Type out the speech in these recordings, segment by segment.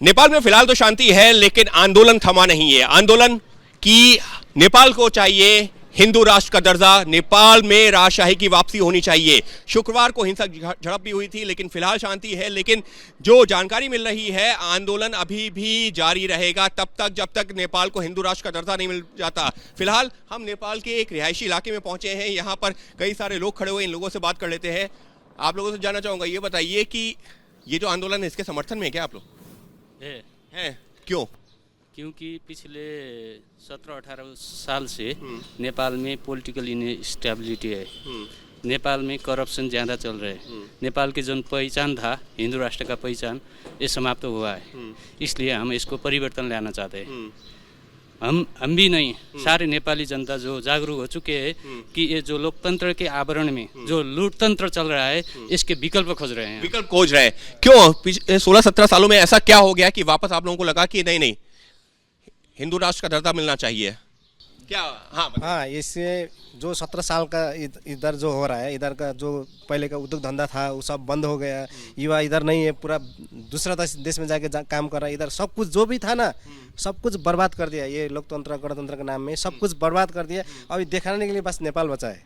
नेपाल में फिलहाल तो शांति है, लेकिन आंदोलन थमा नहीं है। आंदोलन की नेपाल को चाहिए हिंदू राष्ट्र का दर्जा, नेपाल में राजशाही की वापसी होनी चाहिए। शुक्रवार को हिंसक झड़प भी हुई थी, लेकिन फिलहाल शांति है। लेकिन जो जानकारी मिल रही है, आंदोलन अभी भी जारी रहेगा तब तक जब तक नेपाल को हिंदू राष्ट्र का दर्जा नहीं मिल जाता। फिलहाल हम नेपाल के एक रिहायशी इलाके में पहुंचे हैं। यहाँ पर कई सारे लोग खड़े हुए, इन लोगों से बात कर लेते हैं। आप लोगों से जानना चाहूंगा, ये बताइए कि ये जो आंदोलन है इसके समर्थन में है क्या आप लोग? है क्यों? क्योंकि पिछले 17-18 साल से नेपाल में पॉलिटिकल इनस्टेबिलिटी है। नेपाल में करप्शन ज़्यादा चल रहा है। नेपाल की जो पहचान था हिंदू राष्ट्र का पहचान, ये समाप्त हुआ है। इसलिए हम इसको परिवर्तन लाना चाहते हैं। हम भी नहीं, सारे नेपाली जनता जो जागरूक हो चुके हैं कि ये जो लोकतंत्र के आवरण में जो लूटतंत्र चल रहा है, इसके विकल्प खोज रहे हैं। विकल्प खोज रहे हैं क्यों? 16-17 सालों में ऐसा क्या हो गया कि वापस आप लोगों को लगा कि नहीं हिंदू राष्ट्र का दर्जा मिलना चाहिए क्या? हाँ, इससे जो 17 साल का इधर जो हो रहा है, इधर का जो पहले का उद्योग धंधा था वो सब बंद हो गया। युवा इधर नहीं है, पूरा दूसरा देश में जाके काम कर रहा है। इधर सब कुछ जो भी था ना, सब कुछ बर्बाद कर दिया। ये लोकतंत्र गणतंत्र के नाम में सब कुछ बर्बाद कर दिया। अभी दिखाने के लिए बस नेपाल बचा है।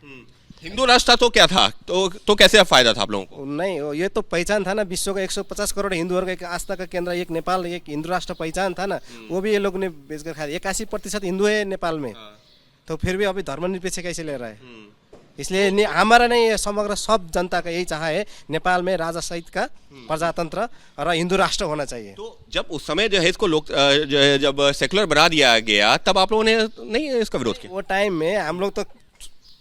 हिंदू राष्ट्र तो क्या था, तो कैसे फायदा था आप लोगों को? नहीं, ये तो पहचान था ना, विश्व का 150 करोड़ हिंदुओं का एक आस्था का केंद्र, एक नेपाल, एक हिंदू राष्ट्र पहचान था ना, वो भी ये लोग ने बेचकर खा दिया। 81% हिंदू है नेपाल में, तो फिर भी अभी धर्मनिरपेक्ष कैसे ले रहा है? इसलिए हमारा नहीं, समग्र सब जनता का यही चाह है, नेपाल में राजा सहित का प्रजातंत्र और हिंदू राष्ट्र होना चाहिए। तो जब उस समय जो है इसको जब सेकुलर बना दिया गया, तब आप लोगों ने नहीं इसका विरोध किया? वो टाइम में हम लोग तो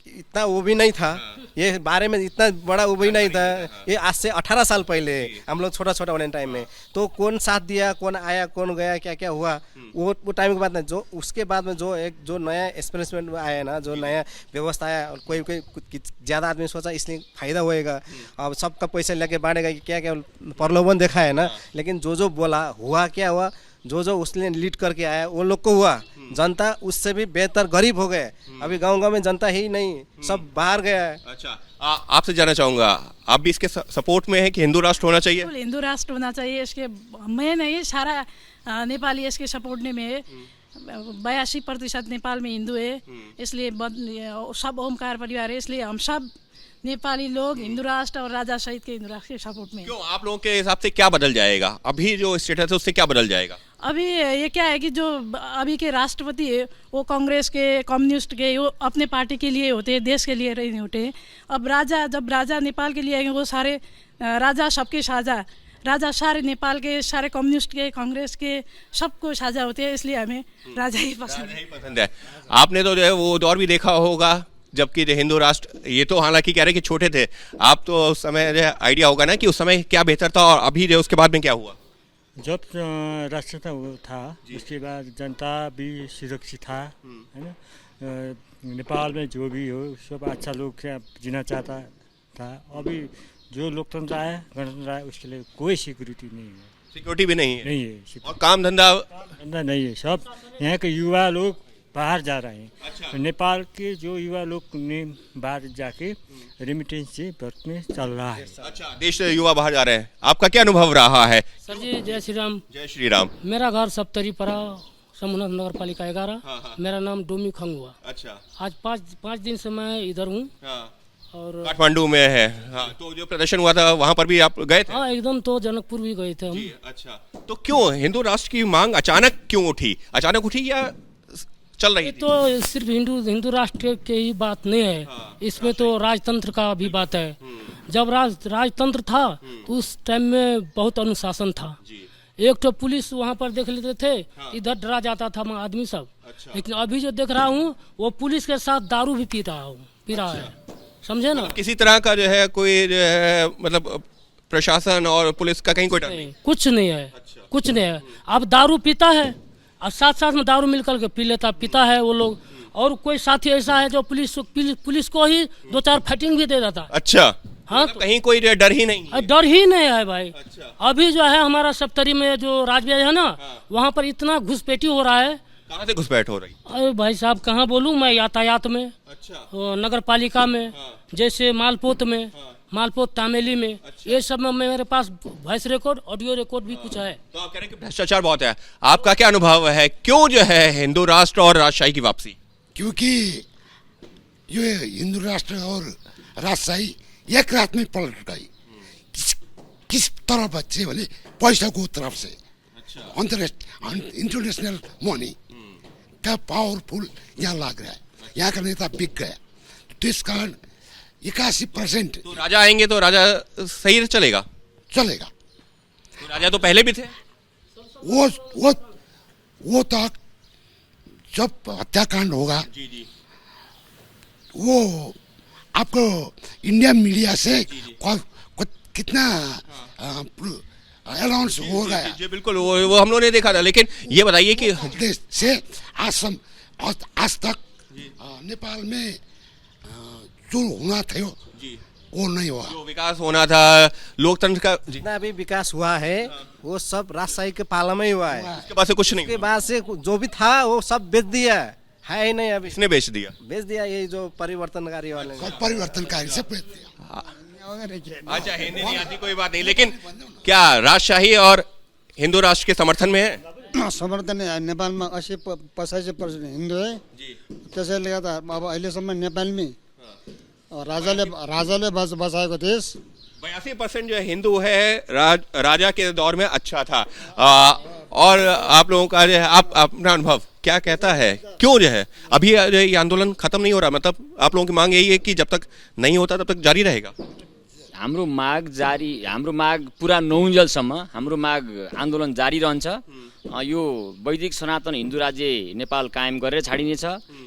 इतना वो भी नहीं था, ये बारे में इतना बड़ा वो भी नहीं था। ये आज से 18 साल पहले हम लोग छोटा होने टाइम में, तो कौन साथ दिया, कौन आया, कौन गया, क्या क्या हुआ, वो टाइम के बाद ना, जो उसके बाद में जो नया एक्सपेरिमेंट आया ना, जो नया व्यवस्था आया, और कोई ज़्यादा आदमी सोचा इसलिए फायदा होएगा, अब सबका पैसा लेके बांटेगा, क्या क्या प्रलोभन देखा है ना। लेकिन जो बोला हुआ, क्या हुआ, जो उसने लीड करके आया वो लोग को हुआ। जनता उससे भी बेहतर गरीब हो गए। अभी गांव में जनता ही नहीं, सब बाहर गया है। अच्छा, आपसे जानना चाहूंगा, आप भी इसके सपोर्ट में है कि हिंदू राष्ट्र होना चाहिए? हिंदू राष्ट्र होना चाहिए, इसके मैं नहीं, सारा नेपाली इसके सपोर्ट में है। 82% नेपाल में हिंदू है, इसलिए सब ओमकार परिवार है, इसलिए हम सब नेपाली लोग हिंदू राष्ट्र और राजा सहित के हिंदू राष्ट्र के सपोर्ट में। क्यों, आप लोगों के हिसाब से क्या बदल जाएगा? अभी जो स्टेटस है उससे क्या बदल जाएगा? अभी ये क्या है कि जो अभी के राष्ट्रपति है वो कांग्रेस के, कम्युनिस्ट के, वो अपने पार्टी के लिए होते हैं, देश के लिए नहीं होते। अब जब राजा नेपाल के लिए आएंगे, वो सारे राजा सबके साझा, राजा सारे नेपाल के, सारे कम्युनिस्ट के, कांग्रेस के, सबको साझा होते हैं। इसलिए हमें राजा ही पसंद है। आपने तो जो है वो दौर भी देखा होगा जबकि हिंदू राष्ट्र, ये तो हालांकि कह रहे कि छोटे थे आप, तो उस समय आइडिया होगा ना कि उस समय क्या बेहतर था और अभी जो उसके बाद में क्या हुआ? जब राष्ट्रता था उसके बाद जनता भी सुरक्षित था, है ना। नेपाल में जो भी हो सब अच्छा लोग जीना चाहता था। अभी जो लोकतंत्र आया, गणतंत्र आया, उसके लिए कोई सिक्योरिटी नहीं है। सिक्योरिटी भी नहीं है और काम धंधा नहीं है। सब यहाँ के युवा लोग बाहर जा रहे हैं। अच्छा। तो नेपाल के जो युवा लोग ने बाहर जाके रेमिटेंस से वर्क में चल रहा है। अच्छा, देश से युवा बाहर जा रहे हैं, आपका क्या अनुभव रहा है? सर जी, जय श्री राम। जय श्री राम। मेरा घर सप्तरीपरा, समुन्नत नगर पालिका 11। मेरा नाम डोमी खंग हुआ। अच्छा, आज पाँच दिन से मैं इधर हूँ। और काठमांडू में है। तो जो प्रदर्शन हुआ था वहाँ पर भी आप गए थे? हाँ, एकदम, तो जनकपुर भी गए थे हम। अच्छा, तो क्यों हिंदू राष्ट्र की मांग अचानक क्यों उठी? अचानक उठी या चल रही थी? तो सिर्फ हिंदू राष्ट्र की ही बात नहीं है, इसमें तो राजतंत्र का भी बात है। जब राजतंत्र था तो उस टाइम में बहुत अनुशासन था। एक तो पुलिस वहाँ पर देख लेते थे, इधर डरा जाता था आदमी सब। लेकिन अभी जो देख रहा हूँ वो पुलिस के साथ दारू भी पी रहा है, समझे ना। किसी तरह का जो है कोई जो है मतलब प्रशासन और पुलिस का कहीं कोई डर नहीं? कुछ नहीं है। कुछ नहीं है। अब दारू पीता है और साथ में दारू मिलकर के पीता है वो लोग। और कोई साथी ऐसा है जो पुलिस को ही 2-4 फाइटिंग भी दे देता। अच्छा, हाँ, तो कहीं कोई डर ही नहीं है? डर ही नहीं है भाई। अच्छा। अभी जो है हमारा सप्तरी में जो राजव्याज है ना, वहाँ पर इतना घुसपैठी हो रहा है। कहाँ से घुसपैठ हो रही? अरे भाई साहब, कहाँ बोलूँ मैं, यातायात में। अच्छा। नगर पालिका में, जैसे मालपोत में, मालपोत तामेली में, ये सब में मेरे पास वॉइस रिकॉर्ड, ऑडियो रिकॉर्ड भी कुछ है। तो आप कह रहे हैं कि भ्रष्टाचार बहुत है, आपका क्या अनुभव है, क्यों जो है हिंदू राष्ट्र और राजशाही की वापसी? क्योंकि ये हिंदू राष्ट्र और राजशाही एक रात में पलट गई। किस तरफ अच्छे बोले पैसा को तरफ से, इंटरनेशनल मनी का पावरफुल यहाँ लग रहा है, यहाँ का नेता बिक गया, तो इस कारण 81%। तो राजा आएंगे तो राजा सही चलेगा? चलेगा। तो राजा तो पहले भी थे। वो तक जब हत्याकांड होगा वो आपको इंडिया मीडिया से कितना अनाउंस हो गया। जी बिल्कुल, वो हम लोगों ने देखा था। लेकिन ये बताइए कि देश से आज तक नेपाल में जो होना था वो नहीं हुआ। जो विकास होना था लोकतंत्र का, जितना भी विकास हुआ है वो सब राजशाही के पाला में ही हुआ है। उसके बाद से कुछ नहीं, उसके बाद से जो भी था वो सब बेच दिया है ही नहीं। अभी इसने बेच दिया ये जो परिवर्तनकारी वाले सब परिवर्तनकारी से बेच दिया। अच्छा, हिंदी नहीं आती कोई बात नहीं, लेकिन क्या राजशाही और हिंदू राष्ट्र के समर्थन में है? समर्थन है। नेपालमा 80-85% हिन्दू है, त्यसैले गर्दा अब अहिलेसम्म नेपालमै राजाले बसाएको देश 82% जो हिंदू है राजा के दौर में अच्छा था। और आप लोगों का जो है, आप अपना अनुभव क्या कहता है, क्यों जो है अभी ये आंदोलन खत्म नहीं हो रहा? मतलब आप लोगों की मांग यही है कि जब तक नहीं होता तब तक जारी रहेगा? हाम्रो माग पुरा नहुन्जेलसम्म हाम्रो माग आन्दोलन जारी रहन्छ। यो वैदिक सनातन हिन्दू राज्य नेपाल कायम गरेर छाडिनेछ।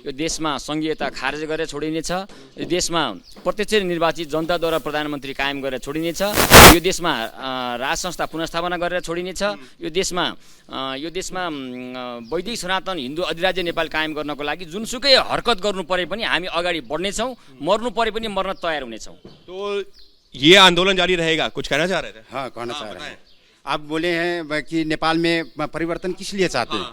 यो देशमा संघीयता खारेज गरेर छोडिनेछ। यो देशमा प्रत्यक्ष निर्वाचित जनताद्वारा प्रधानमन्त्री कायम गरेर छोडिनेछ। यो देशमा राज संस्था पुनर्स्थापना गरेर छोडिनेछ। यो देशमा वैदिक सनातन हिन्दू अधिराज्य नेपाल कायम गर्नको लागि जुनसुकै हरकत गर्नु परे पनि हामी अगाडि बढ्नेछौँ, मर्नु परे पनि मर्न तयार हुनेछौँ। तो ये आंदोलन जारी रहेगा, कुछ कहना चाह रहे थे? हाँ, कहना चाह रहे हैं। आप बोले हैं कि नेपाल में परिवर्तन किस लिए चाहते हैं?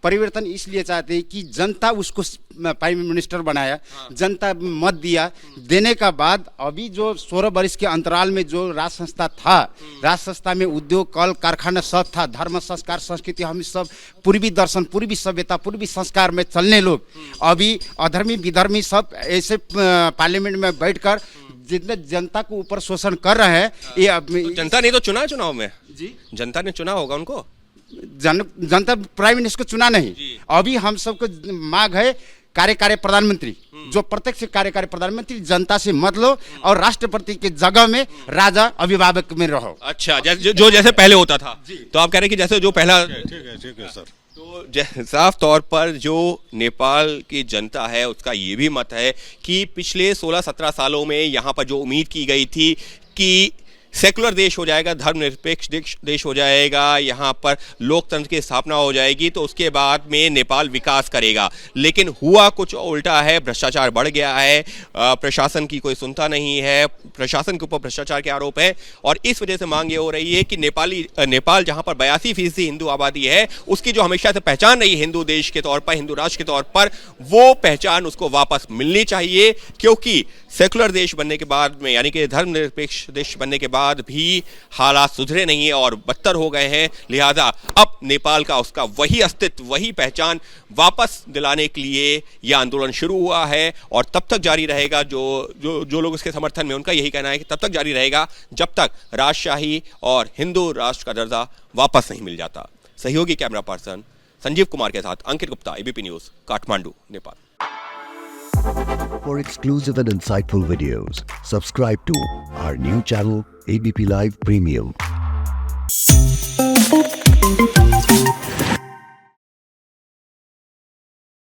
परिवर्तन इसलिए चाहते हैं कि जनता उसको प्राइम मिनिस्टर बनाया, जनता मत दिया, देने का बाद अभी जो 16 वर्ष के अंतराल में जो राज संस्था था, राज संस्था में उद्योग कल कारखाना सब था, धर्म संस्कार संस्कृति हम सब पूर्वी दर्शन, पूर्वी सभ्यता, पूर्वी संस्कार में चलने लोग अभी अधर्मी विधर्मी सब ऐसे पार्लियामेंट में बैठकर जितने जनता को ऊपर शोषण कर रहे हैं। ये तो जनता ने तो चुना, चुनाव में जी जनता ने चुना होगा उनको। जनता प्राइम मिनिस्टर को चुना नहीं। अभी हम सबको मांग है कार्यकारी प्रधानमंत्री, जो प्रत्यक्ष कार्यकारी प्रधानमंत्री, जनता से मत लो और राष्ट्रपति के जगह में राजा अभिभावक में रहो। अच्छा, जो जैसे पहले होता था। तो आप कह रहे हैं कि जैसे जो पहला, ठीक है सर। तो साफ तौर पर जो नेपाल की जनता है उसका ये भी मत है कि पिछले 16-17 सालों में यहाँ पर जो उम्मीद की गई थी कि सेकुलर देश हो जाएगा, धर्मनिरपेक्ष देश हो जाएगा, यहाँ पर लोकतंत्र की स्थापना हो जाएगी, तो उसके बाद में नेपाल विकास करेगा। लेकिन हुआ कुछ उल्टा है, भ्रष्टाचार बढ़ गया है, प्रशासन की कोई सुनता नहीं है, प्रशासन के ऊपर भ्रष्टाचार के आरोप है। और इस वजह से मांग ये हो रही है कि नेपाल जहाँ पर 82% हिंदू आबादी है, उसकी जो हमेशा से पहचान रही हिंदू देश के तौर पर, हिंदू राष्ट्र के तौर पर, वो पहचान उसको वापस मिलनी चाहिए। क्योंकि सेकुलर देश बनने के बाद में, यानी कि धर्मनिरपेक्ष देश बनने के बाद भी हालात सुधरे नहीं है और बदतर हो गए हैं। लिहाजा अब नेपाल का उसका वही अस्तित्व, वही पहचान वापस दिलाने के लिए यह आंदोलन शुरू हुआ है और तब तक जारी रहेगा। जो लोग इसके समर्थन में, उनका यही कहना है कि तब तक जारी रहेगा जब तक राजशाही और हिंदू राष्ट्र का दर्जा वापस नहीं मिल जाता। सहयोगी कैमरा पर्सन संजीव कुमार के साथ Ankit Gupta, ABP news, Kathmandu, Nepal. For exclusive and insightful videos, subscribe to our new channel ABP Live Premium.